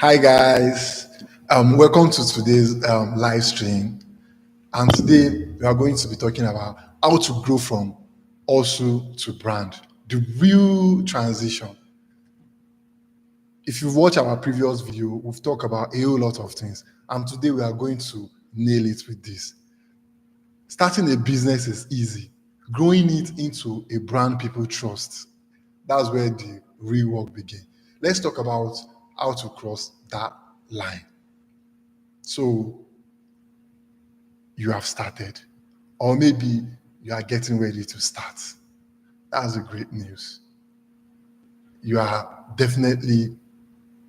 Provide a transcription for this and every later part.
Hi guys, welcome to today's live stream. And today we are going to be talking about how to grow from also to brand, the real transition. If you've watched our previous video, we've talked about a whole lot of things, and today we are going to nail it with this. Starting a business is easy. Growing it into a brand people trust, that's where the real work begins. Let's talk about how to cross that line. So you have started, or maybe you are getting ready to start. That's the great news. You are definitely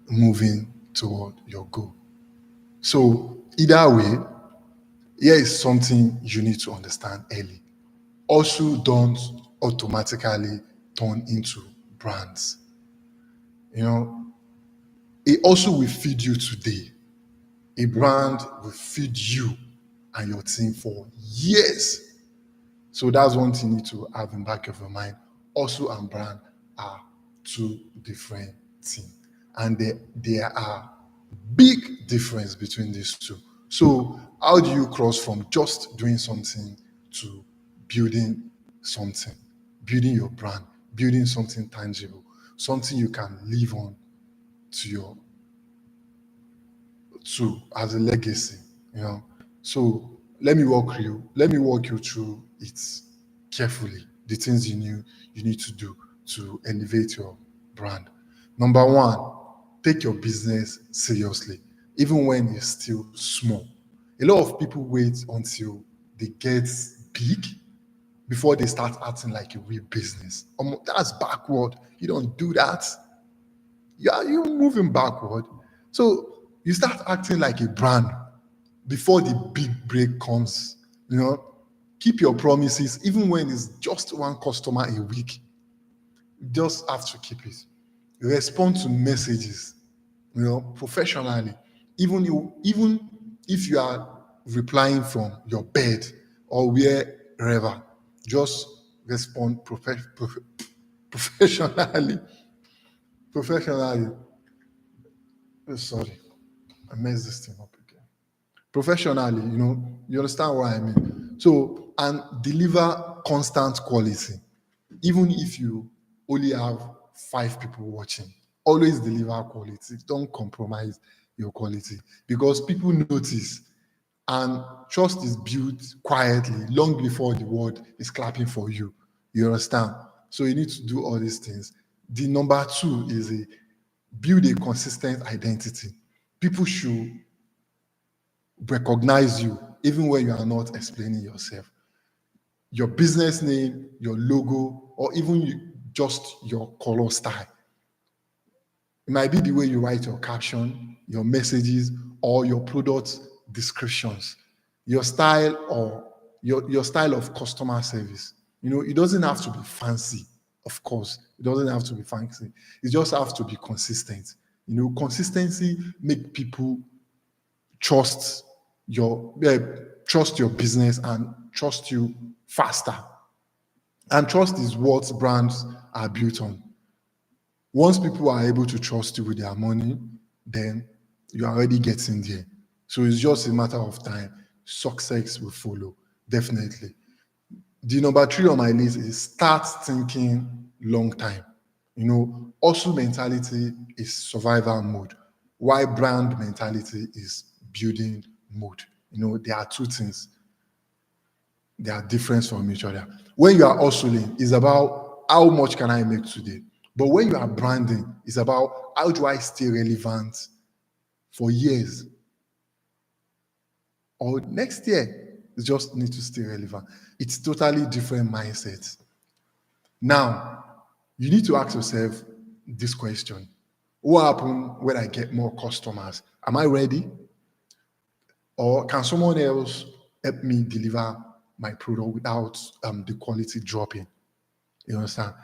moving toward your goal. So either way, here is something you need to understand early. Also, don't automatically turn into brands. You know, it also will feed you today. A brand will feed you and your team for years. So that's one thing you need to have in back of your mind. Also and brand are two different things. And there are big difference between these two. So how do you cross from just doing something to building something, building your brand, building something tangible, something you can live on to your to as a legacy, you know. So let me walk you through it carefully. The things you need to do to elevate your brand. Number one, take your business seriously, even when it's still small. A lot of people wait until they get big before they start acting like a real business. That's backward. You don't do that. You're moving backward. So you start acting like a brand before the big break comes. You know, keep your promises, even when it's just one customer a week. You just have to keep it. Respond to messages, professionally. Even if you are replying from your bed or wherever, just respond professionally. Professionally. Oh, sorry, I messed this thing up again. Professionally, you understand what I mean. So, and deliver constant quality, even if you only have 5 people watching. Always deliver quality. Don't compromise your quality because people notice, and trust is built quietly long before the world is clapping for you. You understand? So you need to do all these things. The number two is build a consistent identity. People should recognize you even when you are not explaining yourself. Your business name, your logo, or even just your color style. It might be the way you write your caption, your messages, or your product descriptions, your style or your style of customer service. It doesn't have to be fancy, of course. It doesn't have to be fancy. It just has to be consistent. Consistency make people trust trust your business and trust you faster. And trust is what brands are built on. Once people are able to trust you with their money, then you're already getting there. So it's just a matter of time. Success will follow, definitely. The number three on my list is start thinking long time. Also mentality is survival mode. Why brand mentality is building mode. There are two things. They are different from each other. When you are hustling, it's about how much can I make today. But when you are branding, it's about how do I stay relevant for years or next year. You just need to stay relevant. It's totally different mindsets. Now, you need to ask yourself this question. What happens when I get more customers? Am I ready? Or can someone else help me deliver my product without the quality dropping? You understand?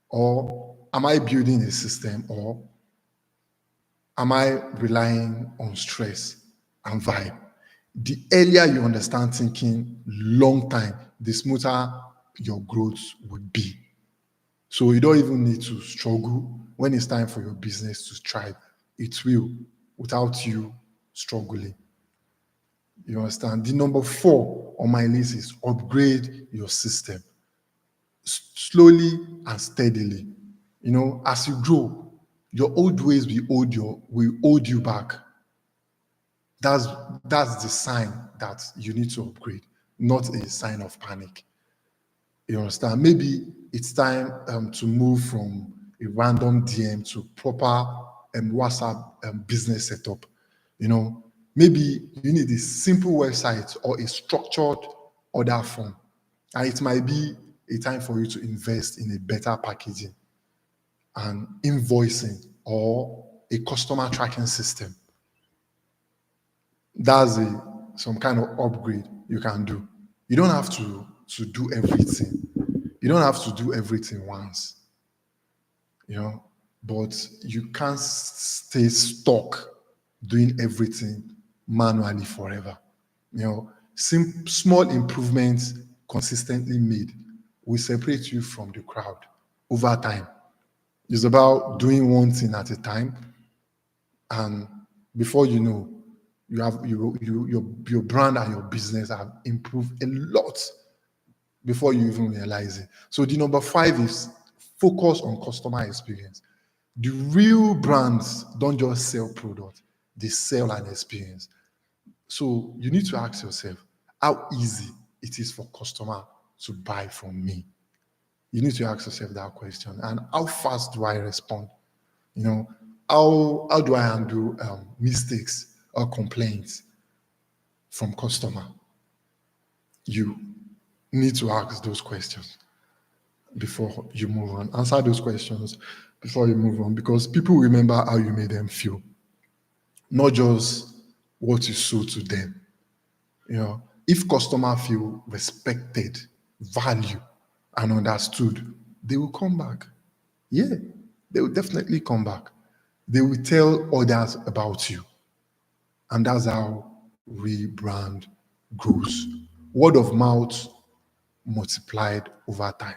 Or am I building a system, or am I relying on stress and vibe? The earlier you understand thinking long time, the smoother your growth would be. So you don't even need to struggle when it's time for your business to thrive. It will. without you struggling. You understand? The number 4 on my list is upgrade your system slowly and steadily. As you grow, your old ways will hold you back. That's the sign that you need to upgrade, not a sign of panic. You understand? Maybe it's time to move from a random DM to proper WhatsApp business setup. Maybe you need a simple website or a structured order form. And it might be a time for you to invest in a better packaging and invoicing or a customer tracking system. That's some kind of upgrade you can do. You don't have to do everything. You don't have to do everything once, but you can't stay stuck doing everything manually forever. Small improvements consistently made will separate you from the crowd over time. It's about doing one thing at a time, and before you know, you have your brand and your business have improved a lot before you even realize it. So the number 5 is focus on customer experience. The real brands don't just sell products, they sell an experience. So you need to ask yourself how easy it is for customer to buy from me. You need to ask yourself that question. And how fast do I respond? How do I handle mistakes or complaints from customer? You need to ask those questions before you move on. Answer those questions before you move on, because people remember how you made them feel, not just what you sold to them. If customer feel respected, valued, and understood, they will come back. Yeah, they will definitely come back. They will tell others about you. And that's how rebrand grows. Word of mouth multiplied over time.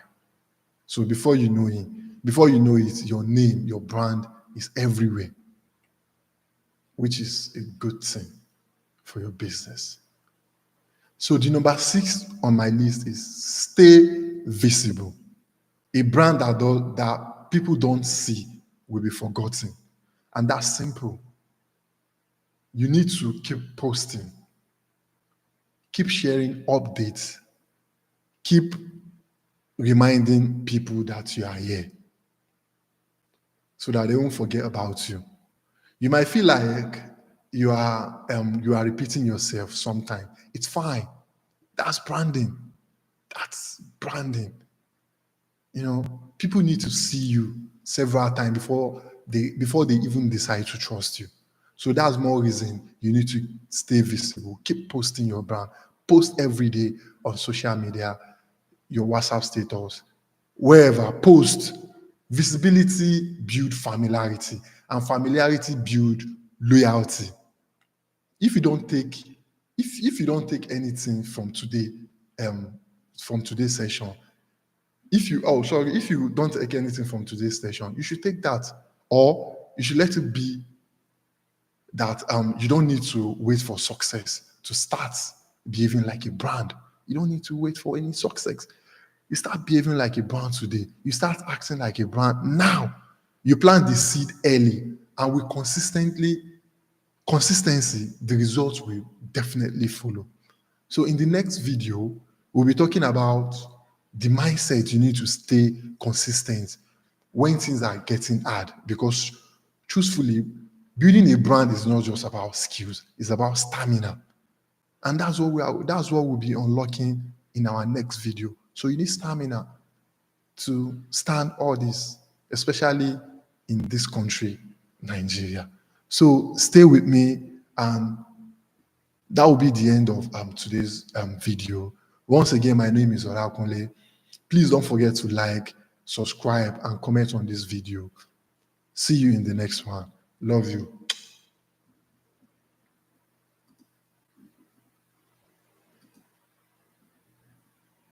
So before you know it, your name, your brand is everywhere, which is a good thing for your business. So the number 6 on my list is stay visible. A brand that people don't see will be forgotten. And that's simple. You need to keep posting, keep sharing updates, keep reminding people that you are here so that they won't forget about you. You might feel like you are repeating yourself sometimes. It's fine. That's branding. That's branding. People need to see you several times before they even decide to trust you. So that's more reason you need to stay visible. Keep posting your brand. Post every day on social media, your WhatsApp status, wherever. Post. Visibility build familiarity, and familiarity build loyalty. If you don't take anything from today's session, if you don't take anything from today's session, you should take that, or you should let it be that you don't need to wait for success to start behaving like a brand. You don't need to wait for any success. You start behaving like a brand today. You start acting like a brand now. You plant the seed early, and with consistency, the results will definitely follow. So in the next video, we'll be talking about the mindset you need to stay consistent when things are getting hard. Because truthfully, building a brand is not just about skills, it's about stamina. And that's what we'll be unlocking in our next video. So you need stamina to stand all this, especially in this country, Nigeria. So stay with me, and that will be the end of today's video. Once again, my name is Olakunle. Please don't forget to like, subscribe, and comment on this video. See you in the next one. Love you.